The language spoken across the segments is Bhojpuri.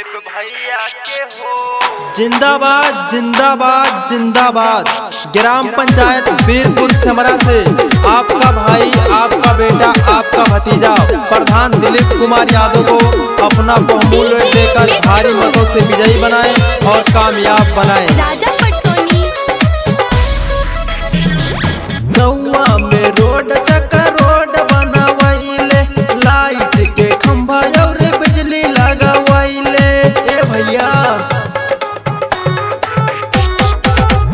दिलीप भैया के हो। जिंदाबाद जिंदाबाद जिंदाबाद। ग्राम पंचायत वीरपुर समरा से आपका भाई, आपका बेटा, आपका भतीजा प्रधान दिलीप कुमार यादव को अपना बहुमूल्य वोट देकर भारी मतों से विजयी बनाएं और कामयाब बनाएं। गौवा में रोड चक्कर रोड बनावैले, लाइट के खंभा और बिजली लगावैले। ए भैया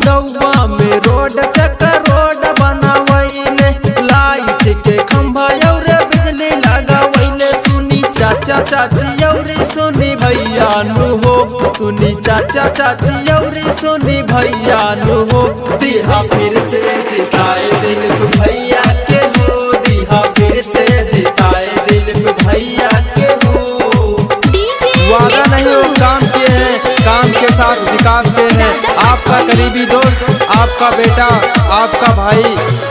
गौवा में रोड चक्कर रोड बनावैले, लाइट के खंभा और बिजली लगावैले। सुनी चाचा चाची और सुनी भैया नु हो, सुनी चाचा चाची और सुनी भैया नु हो। दिहा फिर से जिताए दिलीप भैया के हो, दिहा फिर से जिताए दिलीप भैया के हो। वादा नहीं हो काम के हैं, काम के साथ विकास के हैं। आपका करीबी दोस्त, आपका बेटा, आपका भाई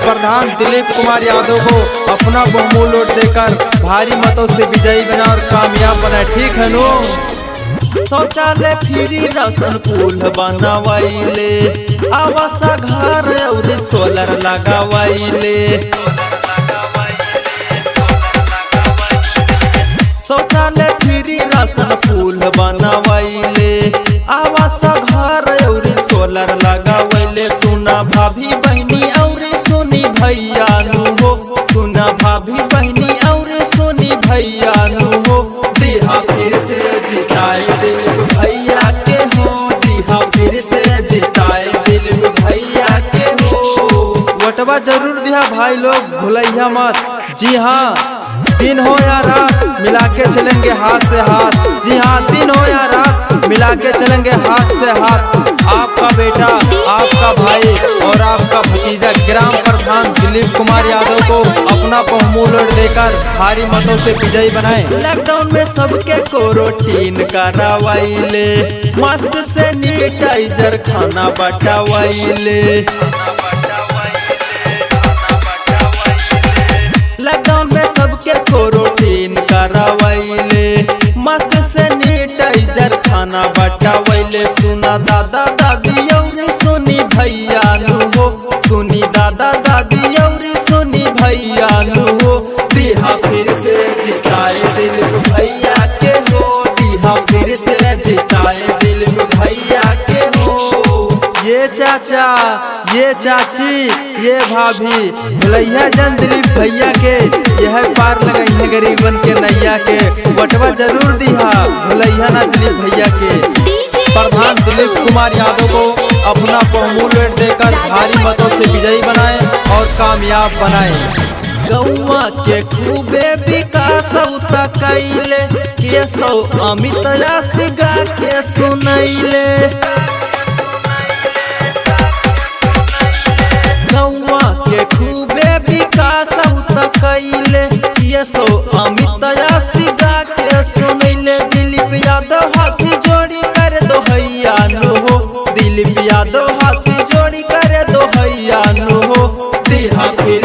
प्रधान दिलीप कुमार यादव को अपना बहुमूल्य वोट देकर भारी मतों से विजयी बना और कामयाब बनाए। ठीक है नो। शौचालय फ्री, राशन पुल बनावैले, आवास घर और सोलर लगावैले। शौचालय फ्री, राशन पुल बनावैले, आवास घर और सोलर लगावैले। सुना भाभी बहनी और सुनी भैया नु हो, सुना भाभी बहनी और सुनी भैया नु हो। दिहा फिर से जिताए दिलीप भैया के हो, दिहा फिर से जिताए दिलीप भैया के हो। वोटवा जरूर दिया भाई लोग, भूलैया मत। जी हाँ, दिन हो या रात मिला के चलेंगे हाथ से हाथ। जी हाँ, दिन हो या रात मिला के चलेंगे हाथ से हाथ। आपका बेटा, आपका भाई और आपका भतीजा ग्राम प्रधान दिलीप कुमार यादव को अपना बहुमूल्य वोट देकर भारी मतों से विजयी बनाएं। लॉकडाउन में सबके क्वारंटीन करावैले, मास्क सैनिटाइजर खाना बटावैले। लॉकडाउन में सबके क्वारंटीन करावैले, मास्क सैनिटाइजर खाना बटावैले। सुना दादा दादी और सुनी भैया नु हो, सुनी दादा दादी और सुनी भैया नु हो। दिहा फिर से जिताए दिलीप भैया के हो, दिहा फिर से जिताए दिलीप भैया के हो। ये चाचा, ये चाची, ये भाभी भुलैया जन दिलीप भैया के, यह पार लगाई है गरीबन के नैया के। वोटवा जरूर दिहा भुलैया ना दिलीप भैया के। प्रधान दिलीप कुमार यादव को अपना बहुमूल्य वोट देकर भारी मतों से विजयी बनाएं और कामयाब बनाएं। गौवा के खूबे विकास कैले, केशव अमित सिगा के सुनैले। गौवा के खूबे विकास कैले, केशव अमित सिगा के सुनैले। दिलीप यादव हाथी जोड़ी कर दो हैया नु हो, दिलीप यादव हाथी जोड़ी कर दो हैया नु हो। दिहा फिर